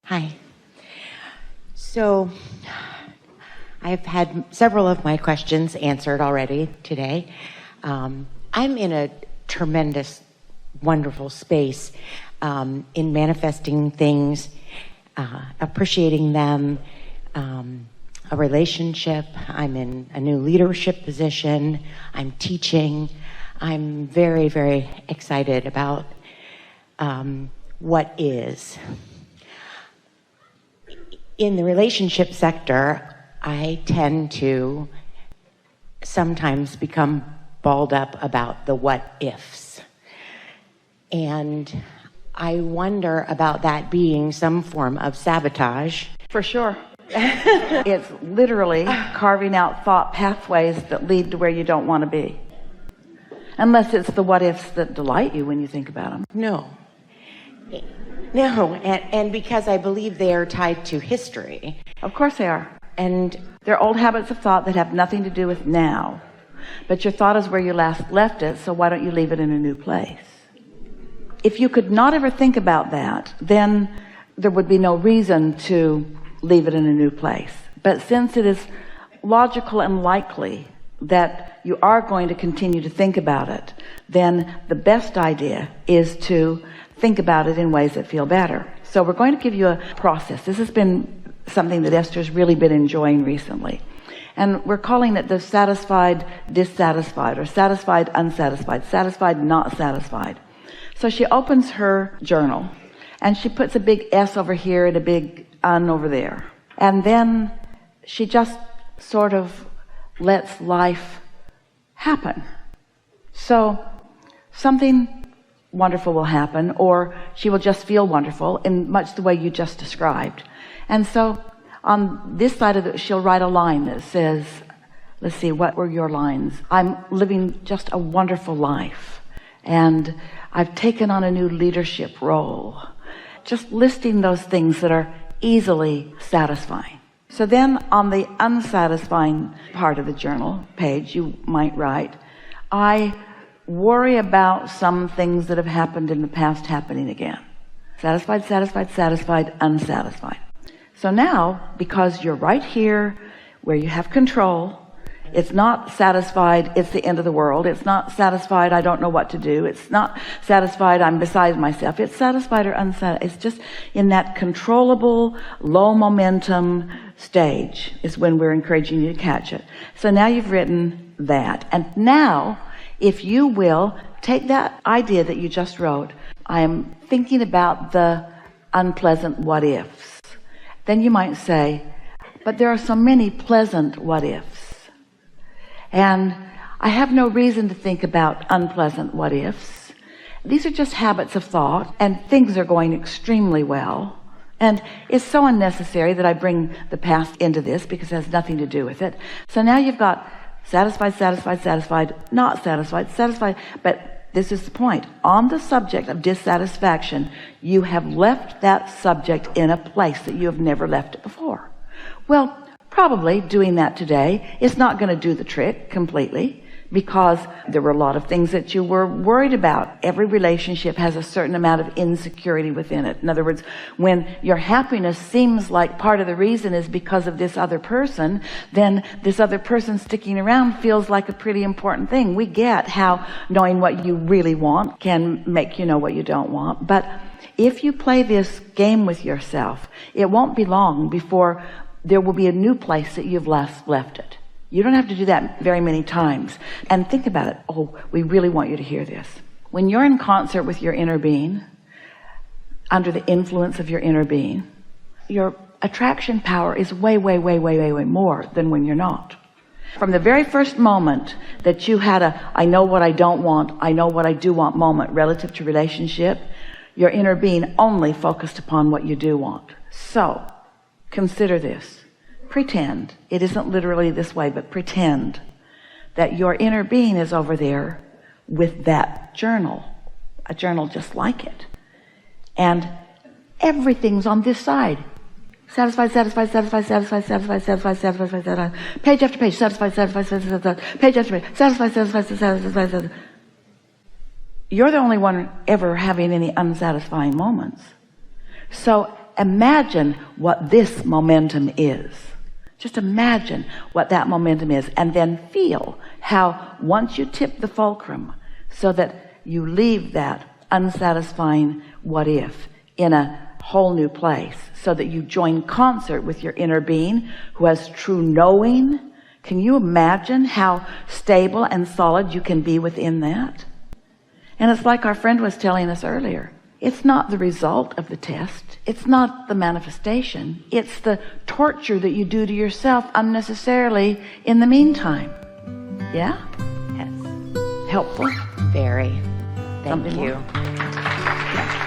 Hi. So I've had several of my questions answered already today. I'm in a tremendous, wonderful space in manifesting things, appreciating them, a relationship. I'm in a new leadership position. I'm teaching. I'm very, very excited about what is. In the relationship sector, I tend to sometimes become balled up about the what ifs. And I wonder about that being some form of sabotage. For sure. It's literally carving out thought pathways that lead to where you don't want to be. Unless it's the what ifs that delight you when you think about them. No, and because I believe they are tied to history. Of course they are. And they're old habits of thought that have nothing to do with now. But your thought is where you last left it, so why don't you leave it in a new place? If you could not ever think about that, then there would be no reason to leave it in a new place. But since it is logical and likely that you are going to continue to think about it, then the best idea is to think about it in ways that feel better. So we're going to give you a process. This has been something that Esther's really been enjoying recently. And we're calling it the satisfied, dissatisfied, or satisfied, unsatisfied, satisfied, not satisfied. So she opens her journal and she puts a big S over here and a big un over there. And then she just sort of lets life happen. So something wonderful will happen, or she will just feel wonderful in much the way you just described. And so on this side of it, she'll write a line that says, let's see, what were your lines? I'm living just a wonderful life, and I've taken on a new leadership role. Just listing those things that are easily satisfying. So then on the unsatisfying part of the journal page, you might write, I worry about some things that have happened in the past happening again. Satisfied, satisfied, satisfied, unsatisfied. So now, because you're right here where you have control, it's not satisfied, it's the end of the world. It's not satisfied, I don't know what to do. It's not satisfied, I'm beside myself. It's satisfied or unsatisfied. It's just in that controllable, low momentum stage is when we're encouraging you to catch it. So now you've written that. And now, if you will, take that idea that you just wrote, I am thinking about the unpleasant what ifs. Then you might say, but there are so many pleasant what ifs. And I have no reason to think about unpleasant what ifs. These are just habits of thought, and things are going extremely well. And it's so unnecessary that I bring the past into this because it has nothing to do with it. So now you've got satisfied, satisfied, satisfied, not satisfied, satisfied. But this is the point. On the subject of dissatisfaction, you have left that subject in a place that you have never left it before. Well, probably doing that today is not going to do the trick completely, because there were a lot of things that you were worried about. Every relationship has a certain amount of insecurity within it. In other words, when your happiness seems like part of the reason is because of this other person, then this other person sticking around feels like a pretty important thing. We get how knowing what you really want can make you know what you don't want. But if you play this game with yourself, it won't be long before there will be a new place that you've left it. You don't have to do that very many times. And think about it. Oh, we really want you to hear this. When you're in concert with your inner being, under the influence of your inner being, your attraction power is way, way, way, way, way, way more than when you're not. From the very first moment that you had a I know what I don't want, I know what I do want moment relative to relationship, your inner being only focused upon what you do want. So, consider this. Pretend, it isn't literally this way, but pretend that your inner being is over there with that journal, a journal just like it. And everything's on this side. Satisfied, satisfied, satisfied, satisfied, satisfied, satisfied, satisfied, satisfied, page after page, satisfied, satisfied, satisfied, page after page, satisfied, satisfied, satisfied, satisfied. You're the only one ever having any unsatisfying moments. So imagine what this momentum is. Just imagine what that momentum is, and then feel how once you tip the fulcrum so that you leave that unsatisfying what if in a whole new place, so that you join concert with your inner being who has true knowing. Can you imagine how stable and solid you can be within that? And it's like our friend was telling us earlier. It's not the result of the test. It's not the manifestation. It's the torture that you do to yourself unnecessarily in the meantime. Yeah? Yes. Helpful? Very. Thank Something you. more? Yeah.